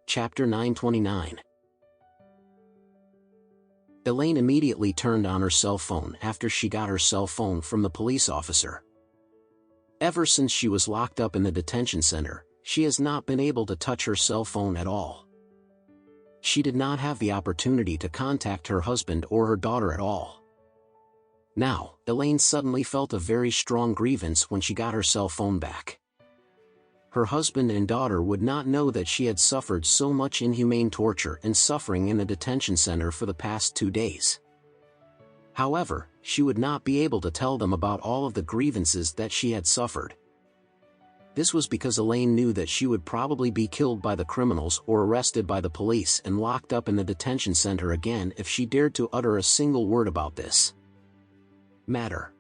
Chapter 929. Elaine immediately turned on her cell phone after she got her cell phone from the police officer. Ever since she was locked up in the detention center, she has not been able to touch her cell phone at all. She did not have the opportunity to contact her husband or her daughter at all. Now, Elaine suddenly felt a very strong grievance when she got her cell phone back. Her husband and daughter would not know that she had suffered so much inhumane torture and suffering in the detention center for the past 2 days. However, she would not be able to tell them about all of the grievances that she had suffered. This was because Elaine knew that she would probably be killed by the criminals or arrested by the police and locked up in the detention center again if she dared to utter a single word about this matter.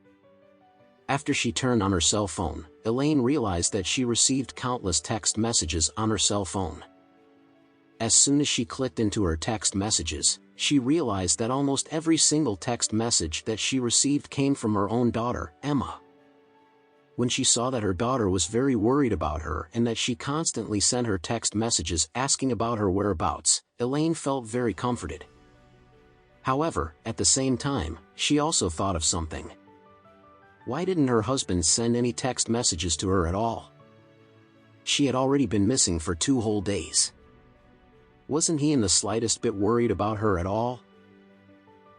After she turned on her cell phone, Elaine realized that she received countless text messages on her cell phone. As soon as she clicked into her text messages, she realized that almost every single text message that she received came from her own daughter, Emma. When she saw that her daughter was very worried about her and that she constantly sent her text messages asking about her whereabouts, Elaine felt very comforted. However, at the same time, she also thought of something. Why didn't her husband send any text messages to her at all? She had already been missing for 2 whole days. Wasn't he in the slightest bit worried about her at all?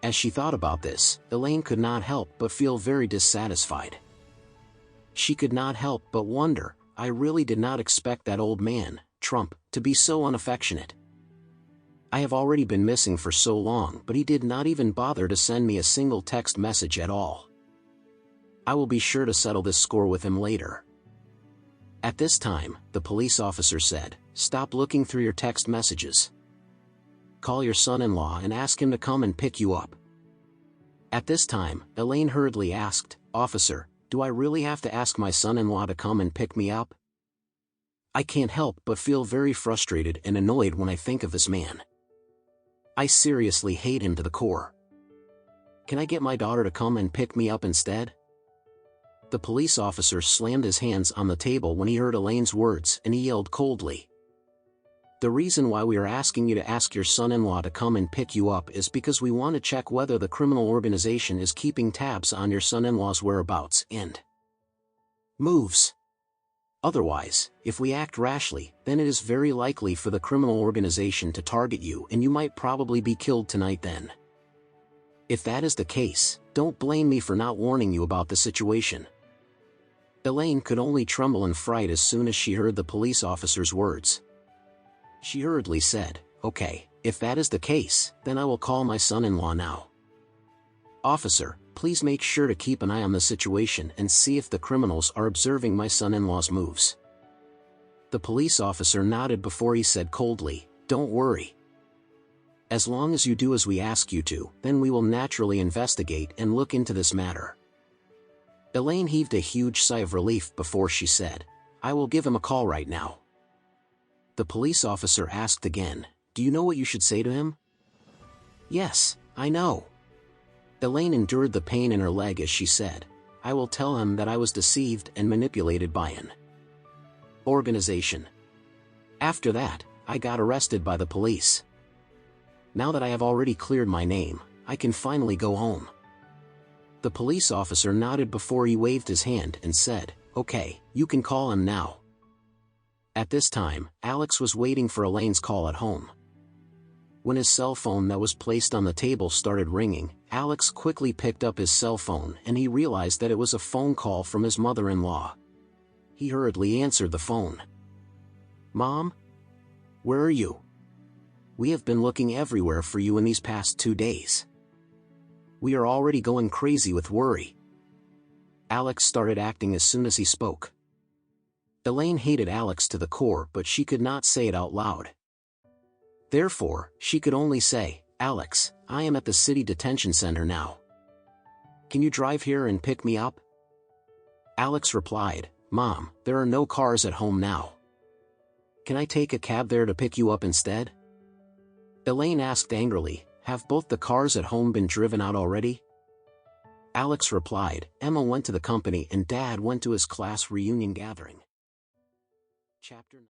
As she thought about this, Elaine could not help but feel very dissatisfied. She could not help but wonder, I really did not expect that old man, Trump, to be so unaffectionate. I have already been missing for so long, but he did not even bother to send me a single text message at all. I will be sure to settle this score with him later. At this time, the police officer said, "Stop looking through your text messages. Call your son-in-law and ask him to come and pick you up." At this time, Elaine hurriedly asked, "Officer, do I really have to ask my son-in-law to come and pick me up? I can't help but feel very frustrated and annoyed when I think of this man. I seriously hate him to the core. Can I get my daughter to come and pick me up instead?" The police officer slammed his hands on the table when he heard Elaine's words and he yelled coldly, "The reason why we are asking you to ask your son-in-law to come and pick you up is because we want to check whether the criminal organization is keeping tabs on your son-in-law's whereabouts and moves. Otherwise, if we act rashly, then it is very likely for the criminal organization to target you and you might probably be killed tonight then. If that is the case, don't blame me for not warning you about the situation." Elaine could only tremble in fright as soon as she heard the police officer's words. She hurriedly said, "Okay, if that is the case, then I will call my son-in-law now. Officer, please make sure to keep an eye on the situation and see if the criminals are observing my son-in-law's moves." The police officer nodded before he said coldly, "Don't worry. As long as you do as we ask you to, then we will naturally investigate and look into this matter." Elaine heaved a huge sigh of relief before she said, "I will give him a call right now." The police officer asked again, "Do you know what you should say to him?" "Yes, I know." Elaine endured the pain in her leg as she said, "I will tell him that I was deceived and manipulated by an organization. After that, I got arrested by the police. Now that I have already cleared my name, I can finally go home." The police officer nodded before he waved his hand and said, "Okay, you can call him now." At this time, Alex was waiting for Elaine's call at home. When his cell phone that was placed on the table started ringing, Alex quickly picked up his cell phone and he realized that it was a phone call from his mother-in-law. He hurriedly answered the phone. "Mom? Where are you? We have been looking everywhere for you in these past 2 days. We are already going crazy with worry." Alex started acting as soon as he spoke. Elaine hated Alex to the core, but she could not say it out loud. Therefore, she could only say, "Alex, I am at the city detention center now. Can you drive here and pick me up?" Alex replied, "Mom, there are no cars at home now. Can I take a cab there to pick you up instead?" Elaine asked angrily, "Have both the cars at home been driven out already?" Alex replied, "Emma went to the company and Dad went to his class reunion gathering." Chapter